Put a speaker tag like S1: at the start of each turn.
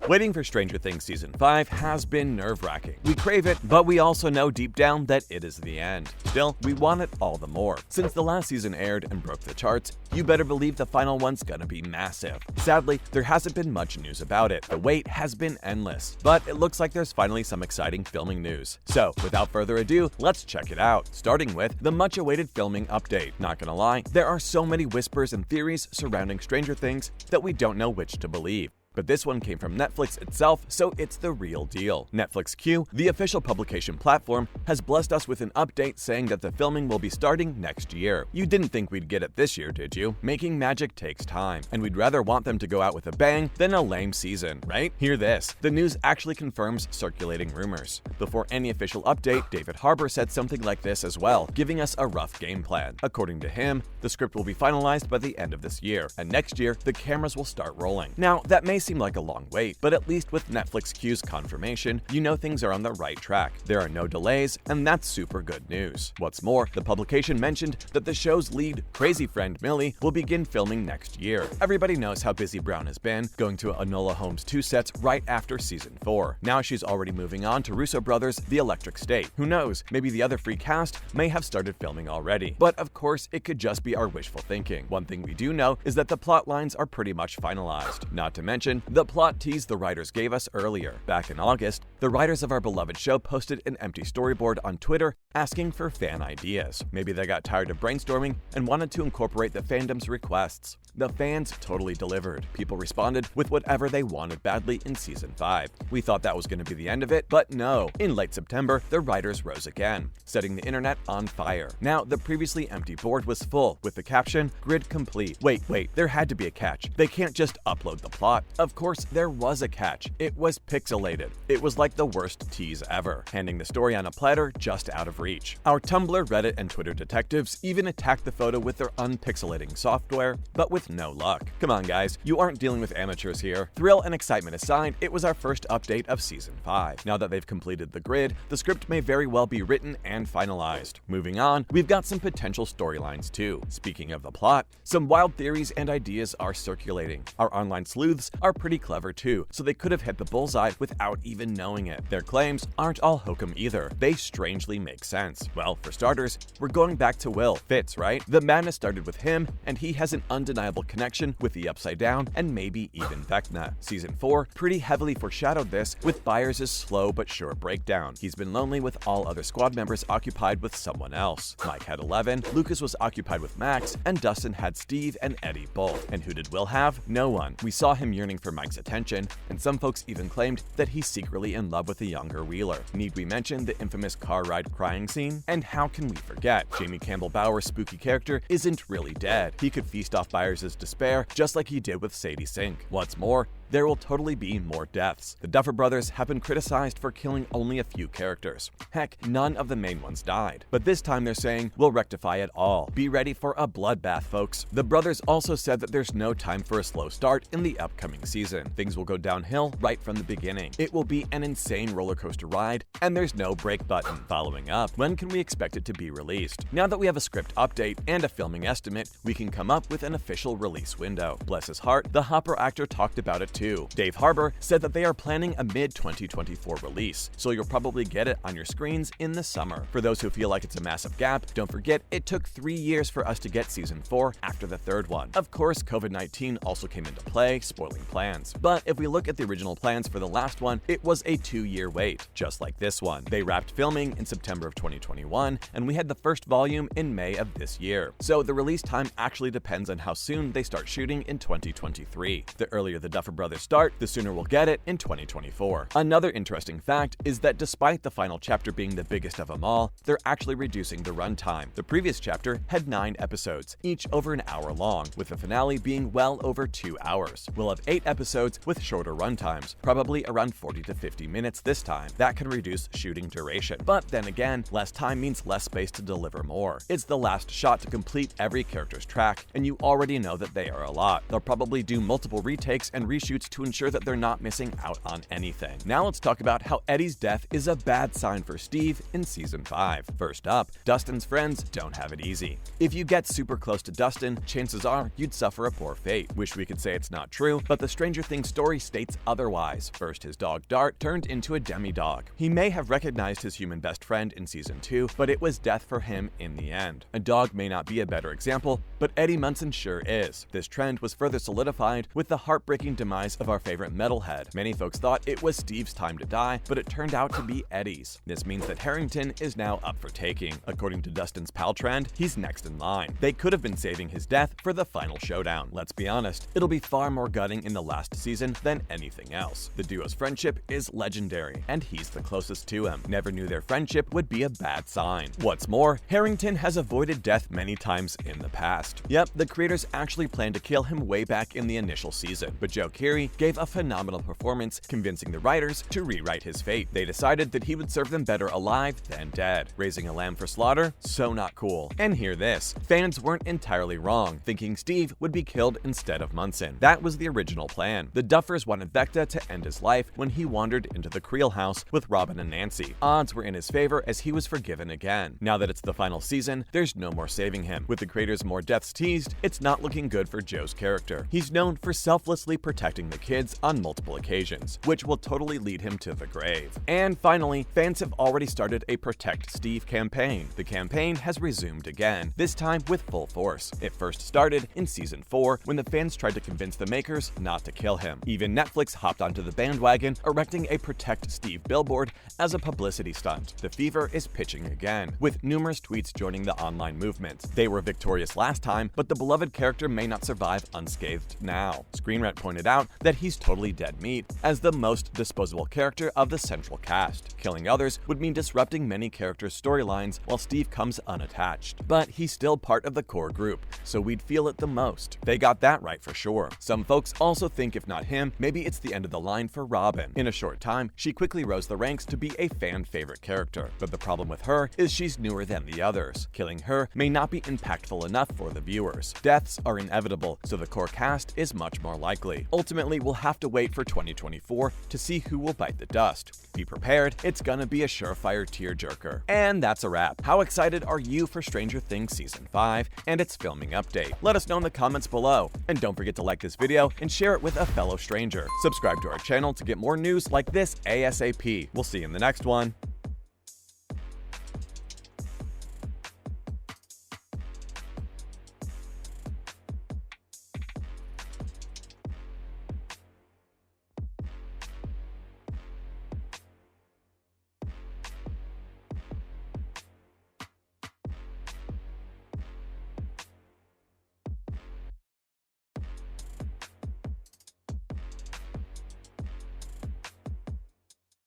S1: Waiting for Stranger Things Season 5 has been nerve-wracking. We crave it, but we also know deep down that it is the end. Still, we want it all the more. Since the last season aired and broke the charts, you better believe the final one's gonna be massive. Sadly, there hasn't been much news about it. The wait has been endless, but it looks like there's finally some exciting filming news. So, without further ado, let's check it out, starting with the much-awaited filming update. Not gonna lie, there are so many whispers and theories surrounding Stranger Things that we don't know which to believe. But this one came from Netflix itself, so it's the real deal. Netflix Q, the official publication platform, has blessed us with an update saying that the filming will be starting next year. You didn't think we'd get it this year, did you? Making magic takes time, and we'd rather want them to go out with a bang than a lame season, right? Hear this. The news actually confirms circulating rumors. Before any official update, David Harbour said something like this as well, giving us a rough game plan. According to him, the script will be finalized by the end of this year, and next year, the cameras will start rolling. Now, that may seem like a long wait, but at least with Netflix Q's confirmation, you know things are on the right track. There are no delays, and that's super good news. What's more, the publication mentioned that the show's lead, crazy friend Millie, will begin filming next year. Everybody knows how busy Brown has been, going to Enola Holmes 2 sets right after season 4. Now she's already moving on to Russo Brothers' The Electric State. Who knows, maybe the other free cast may have started filming already. But of course, it could just be our wishful thinking. One thing we do know is that the plot lines are pretty much finalized. Not to mention, the plot tease the writers gave us earlier. Back in August, the writers of our beloved show posted an empty storyboard on Twitter asking for fan ideas. Maybe they got tired of brainstorming and wanted to incorporate the fandom's requests. The fans totally delivered. People responded with whatever they wanted badly in Season 5. We thought that was going to be the end of it, but no. In late September, the writers rose again, setting the internet on fire. Now, the previously empty board was full, with the caption, "Grid complete." Wait, there had to be a catch. They can't just upload the plot. Of course, there was a catch. It was pixelated. It was like the worst tease ever, handing the story on a platter just out of reach. Our Tumblr, Reddit, and Twitter detectives even attacked the photo with their unpixelating software, but with no luck. Come on guys, you aren't dealing with amateurs here. Thrill and excitement aside, it was our first update of Season 5. Now that they've completed the grid, the script may very well be written and finalized. Moving on, we've got some potential storylines too. Speaking of the plot, some wild theories and ideas are circulating. Our online sleuths are pretty clever too, so they could have hit the bullseye without even knowing it. Their claims aren't all hokum either. They strangely make sense. Well, for starters, we're going back to Will. Fits, right? The madness started with him, and he has an undeniable connection with the Upside Down and maybe even Vecna. Season 4 pretty heavily foreshadowed this with Byers' slow but sure breakdown. He's been lonely with all other squad members occupied with someone else. Mike had 11, Lucas was occupied with Max, and Dustin had Steve and Eddie both. And who did Will have? No one. We saw him yearning for Mike's attention, and some folks even claimed that he's secretly in love with a younger Wheeler. Need we mention the infamous car ride crying scene? And how can we forget? Jamie Campbell Bower's spooky character isn't really dead. He could feast off Byers' despair just like he did with Sadie Sink. What's more, there will totally be more deaths. The Duffer Brothers have been criticized for killing only a few characters. Heck, none of the main ones died. But this time they're saying, we'll rectify it all. Be ready for a bloodbath, folks. The brothers also said that there's no time for a slow start in the upcoming season. Things will go downhill right from the beginning. It will be an insane roller coaster ride, and there's no break button. Following up, when can we expect it to be released? Now that we have a script update and a filming estimate, we can come up with an official release window. Bless his heart, the Hopper actor talked about it too. Dave Harbour said that they are planning a mid-2024 release, so you'll probably get it on your screens in the summer. For those who feel like it's a massive gap, don't forget it took 3 years for us to get Season 4 after the third one. Of course, COVID-19 also came into play, spoiling plans. But if we look at the original plans for the last one, it was a 2-year wait, just like this one. They wrapped filming in September of 2021, and we had the first volume in May of this year. So the release time actually depends on how soon they start shooting in 2023. The earlier the Duffer Brothers start, the sooner we'll get it in 2024. Another interesting fact is that despite the final chapter being the biggest of them all, they're actually reducing the runtime. The previous chapter had 9 episodes, each over an hour long, with the finale being well over 2 hours. We'll have 8 episodes with shorter runtimes, probably around 40 to 50 minutes this time. That can reduce shooting duration. But then again, less time means less space to deliver more. It's the last shot to complete every character's track, and you already know that they are a lot. They'll probably do multiple retakes and reshoots reshoots to ensure that they're not missing out on anything. Now let's talk about how Eddie's death is a bad sign for Steve in Season 5. First up, Dustin's friends don't have it easy. If you get super close to Dustin, chances are you'd suffer a poor fate. Wish we could say it's not true, but the Stranger Things story states otherwise. First, his dog Dart turned into a Demodog. He may have recognized his human best friend in Season 2, but it was death for him in the end. A dog may not be a better example, but Eddie Munson sure is. This trend was further solidified with the heartbreaking demise of our favorite metalhead. Many folks thought it was Steve's time to die, but it turned out to be Eddie's. This means that Harrington is now up for taking. According to Dustin's pal trend, he's next in line. They could have been saving his death for the final showdown. Let's be honest, it'll be far more gutting in the last season than anything else. The duo's friendship is legendary, and he's the closest to him. Never knew their friendship would be a bad sign. What's more, Harrington has avoided death many times in the past. Yep, the creators actually planned to kill him way back in the initial season, but Joe Keery gave a phenomenal performance, convincing the writers to rewrite his fate. They decided that he would serve them better alive than dead. Raising a lamb for slaughter? So not cool. And hear this, fans weren't entirely wrong, thinking Steve would be killed instead of Munson. That was the original plan. The Duffers wanted Vecta to end his life when he wandered into the Creel house with Robin and Nancy. Odds were in his favor as he was forgiven again. Now that it's the final season, there's no more saving him. With the creators' more deaths teased, it's not looking good for Joe's character. He's known for selflessly protecting the kids on multiple occasions, which will totally lead him to the grave. And finally, fans have already started a Protect Steve campaign. The campaign has resumed again, this time with full force. It first started in Season 4 when the fans tried to convince the makers not to kill him. Even Netflix hopped onto the bandwagon, erecting a Protect Steve billboard as a publicity stunt. The fever is pitching again, with numerous tweets joining the online movement. They were victorious last time, but the beloved character may not survive unscathed now. Screen Rant pointed out that he's totally dead meat, as the most disposable character of the central cast. Killing others would mean disrupting many characters' storylines while Steve comes unattached. But he's still part of the core group, so we'd feel it the most. They got that right for sure. Some folks also think if not him, maybe it's the end of the line for Robin. In a short time, she quickly rose the ranks to be a fan favorite character, but the problem with her is she's newer than the others. Killing her may not be impactful enough for the viewers. Deaths are inevitable, so the core cast is much more likely. Ultimately, we'll have to wait for 2024 to see who will bite the dust. Be prepared, it's gonna be a surefire tearjerker. And that's a wrap. How excited are you for Stranger Things Season 5 and its filming update? Let us know in the comments below. And don't forget to like this video and share it with a fellow stranger. Subscribe to our channel to get more news like this ASAP. We'll see you in the next one.